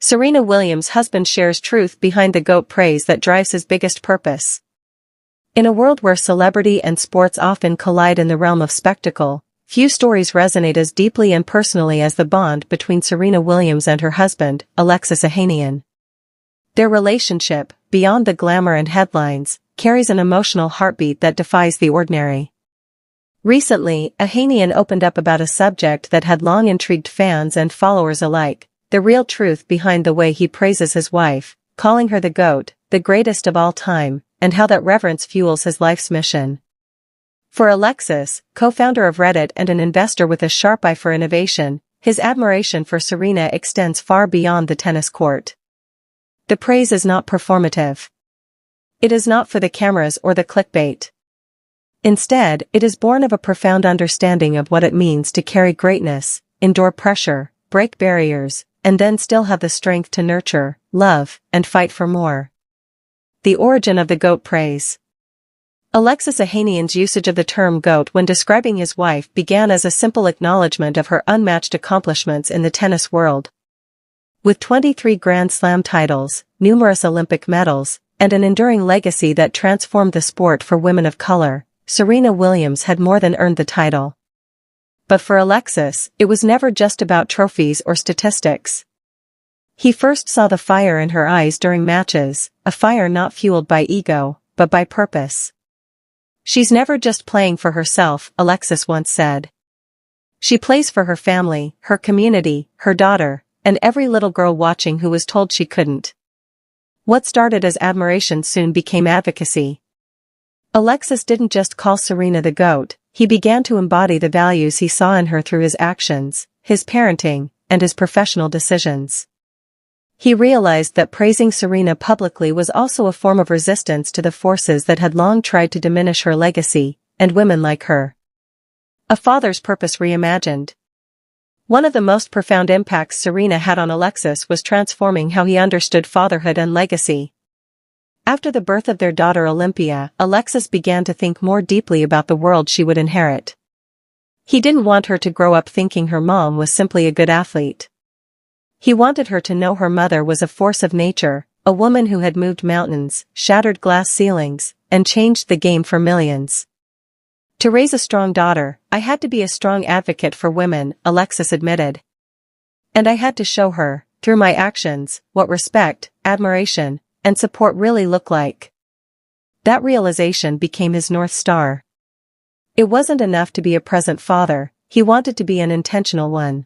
Serena Williams' husband shares truth behind the GOAT praise that drives his biggest purpose. In a world where celebrity and sports often collide in the realm of spectacle, few stories resonate as deeply and personally as the bond between Serena Williams and her husband, Alexis Ohanian. Their relationship, beyond the glamour and headlines, carries an emotional heartbeat that defies the ordinary. Recently, Ohanian opened up about a subject that had long intrigued fans and followers alike, the real truth behind the way he praises his wife, calling her the GOAT, the greatest of all time, and how that reverence fuels his life's mission. For Alexis, co-founder of Reddit and an investor with a sharp eye for innovation, his admiration for Serena extends far beyond the tennis court. The praise is not performative. It is not for the cameras or the clickbait. Instead, it is born of a profound understanding of what it means to carry greatness, endure pressure, break barriers, and then still have the strength to nurture, love, and fight for more. The origin of the GOAT praise. Alexis Ohanian's usage of the term GOAT when describing his wife began as a simple acknowledgement of her unmatched accomplishments in the tennis world. With 23 Grand Slam titles, numerous Olympic medals, and an enduring legacy that transformed the sport for women of color, Serena Williams had more than earned the title. But for Alexis, it was never just about trophies or statistics. He first saw the fire in her eyes during matches, a fire not fueled by ego, but by purpose. "She's never just playing for herself," Alexis once said. "She plays for her family, her community, her daughter, and every little girl watching who was told she couldn't." What started as admiration soon became advocacy. Alexis didn't just call Serena the GOAT, he began to embody the values he saw in her through his actions, his parenting, and his professional decisions. He realized that praising Serena publicly was also a form of resistance to the forces that had long tried to diminish her legacy, and women like her. A father's purpose reimagined. One of the most profound impacts Serena had on Alexis was transforming how he understood fatherhood and legacy. After the birth of their daughter Olympia, Alexis began to think more deeply about the world she would inherit. He didn't want her to grow up thinking her mom was simply a good athlete. He wanted her to know her mother was a force of nature, a woman who had moved mountains, shattered glass ceilings, and changed the game for millions. "To raise a strong daughter, I had to be a strong advocate for women," Alexis admitted. "And I had to show her, through my actions, what respect, admiration, and support really look like." That realization became his North Star. It wasn't enough to be a present father, he wanted to be an intentional one.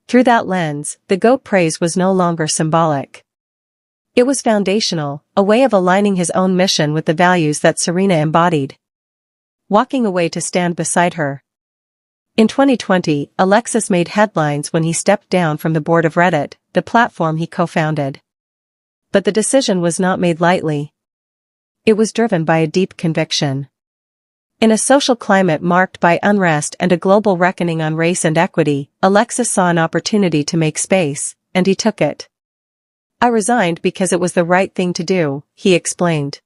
Through that lens, the GOAT praise was no longer symbolic. It was foundational, a way of aligning his own mission with the values that Serena embodied. Walking away to stand beside her. In 2020, Alexis made headlines when he stepped down from the board of Reddit, the platform he co-founded. But the decision was not made lightly. It was driven by a deep conviction. In a social climate marked by unrest and a global reckoning on race and equity, Alexis saw an opportunity to make space, and he took it. "I resigned because it was the right thing to do," he explained.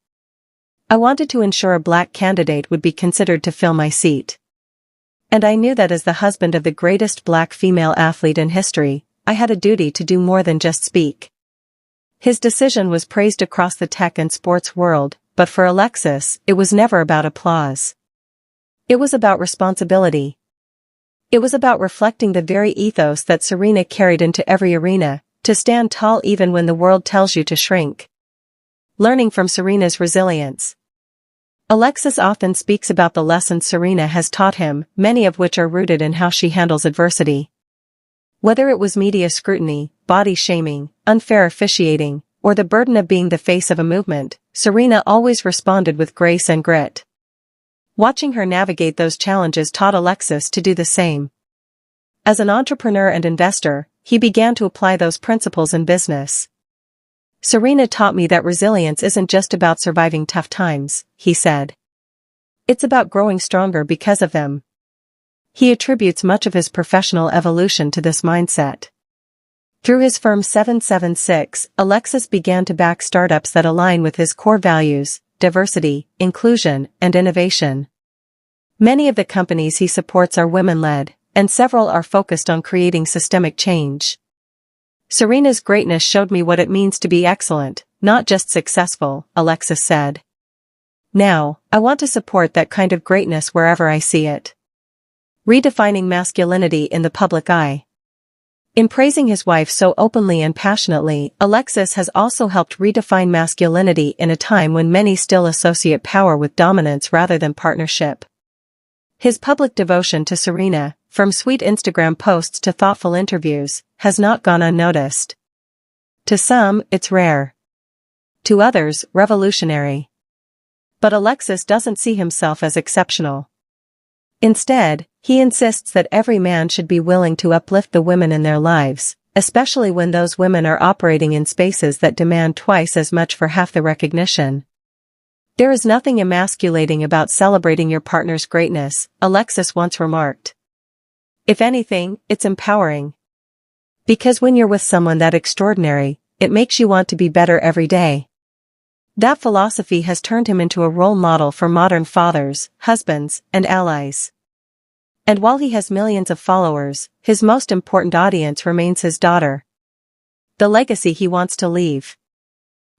"I wanted to ensure a black candidate would be considered to fill my seat. And I knew that as the husband of the greatest black female athlete in history, I had a duty to do more than just speak." His decision was praised across the tech and sports world, but for Alexis, it was never about applause. It was about responsibility. It was about reflecting the very ethos that Serena carried into every arena, to stand tall even when the world tells you to shrink. Learning from Serena's resilience. Alexis often speaks about the lessons Serena has taught him, many of which are rooted in how she handles adversity. Whether it was media scrutiny, body shaming, unfair officiating, or the burden of being the face of a movement, Serena always responded with grace and grit. Watching her navigate those challenges taught Alexis to do the same. As an entrepreneur and investor, he began to apply those principles in business. "Serena taught me that resilience isn't just about surviving tough times," he said. "It's about growing stronger because of them." He attributes much of his professional evolution to this mindset. Through his firm 776, Alexis began to back startups that align with his core values, diversity, inclusion, and innovation. Many of the companies he supports are women-led, and several are focused on creating systemic change. Serena's greatness showed me what it means to be excellent, not just successful, Alexis said. Now, I want to support that kind of greatness wherever I see it. Redefining masculinity in the public eye. In praising his wife so openly and passionately, Alexis has also helped redefine masculinity in a time when many still associate power with dominance rather than partnership. His public devotion to Serena, from sweet Instagram posts to thoughtful interviews, has not gone unnoticed. To some, it's rare. To others, revolutionary. But Alexis doesn't see himself as exceptional. Instead, he insists that every man should be willing to uplift the women in their lives, especially when those women are operating in spaces that demand twice as much for half the recognition. There is nothing emasculating about celebrating your partner's greatness, Alexis once remarked. If anything, it's empowering. Because when you're with someone that extraordinary, it makes you want to be better every day. That philosophy has turned him into a role model for modern fathers, husbands, and allies. And while he has millions of followers, his most important audience remains his daughter. The legacy he wants to leave.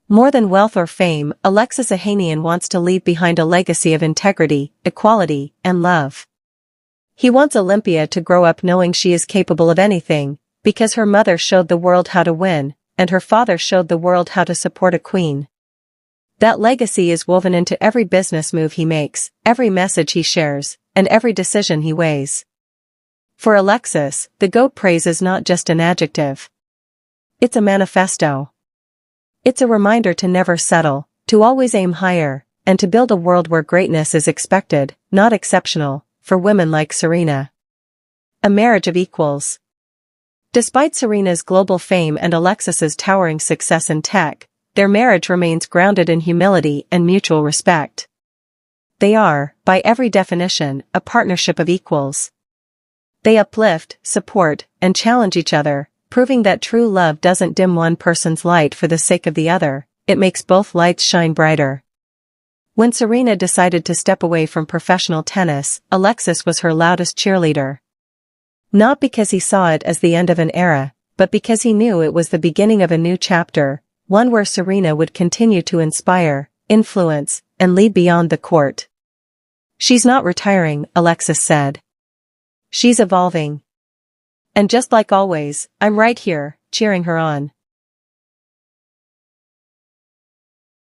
More than wealth or fame, Alexis Ohanian wants to leave behind a legacy of integrity, equality, and love. He wants Olympia to grow up knowing she is capable of anything, because her mother showed the world how to win, and her father showed the world how to support a queen. That legacy is woven into every business move he makes, every message he shares, and every decision he weighs. For Alexis, the GOAT praise is not just an adjective. It's a manifesto. It's a reminder to never settle, to always aim higher, and to build a world where greatness is expected, not exceptional, for women like Serena. A marriage of equals. Despite Serena's global fame and Alexis's towering success in tech, their marriage remains grounded in humility and mutual respect. They are, by every definition, a partnership of equals. They uplift, support, and challenge each other, proving that true love doesn't dim one person's light for the sake of the other, it makes both lights shine brighter. When Serena decided to step away from professional tennis, Alexis was her loudest cheerleader. Not because he saw it as the end of an era, but because he knew it was the beginning of a new chapter, one where Serena would continue to inspire, influence, and lead beyond the court. She's not retiring, Alexis said. She's evolving. And just like always, I'm right here, cheering her on.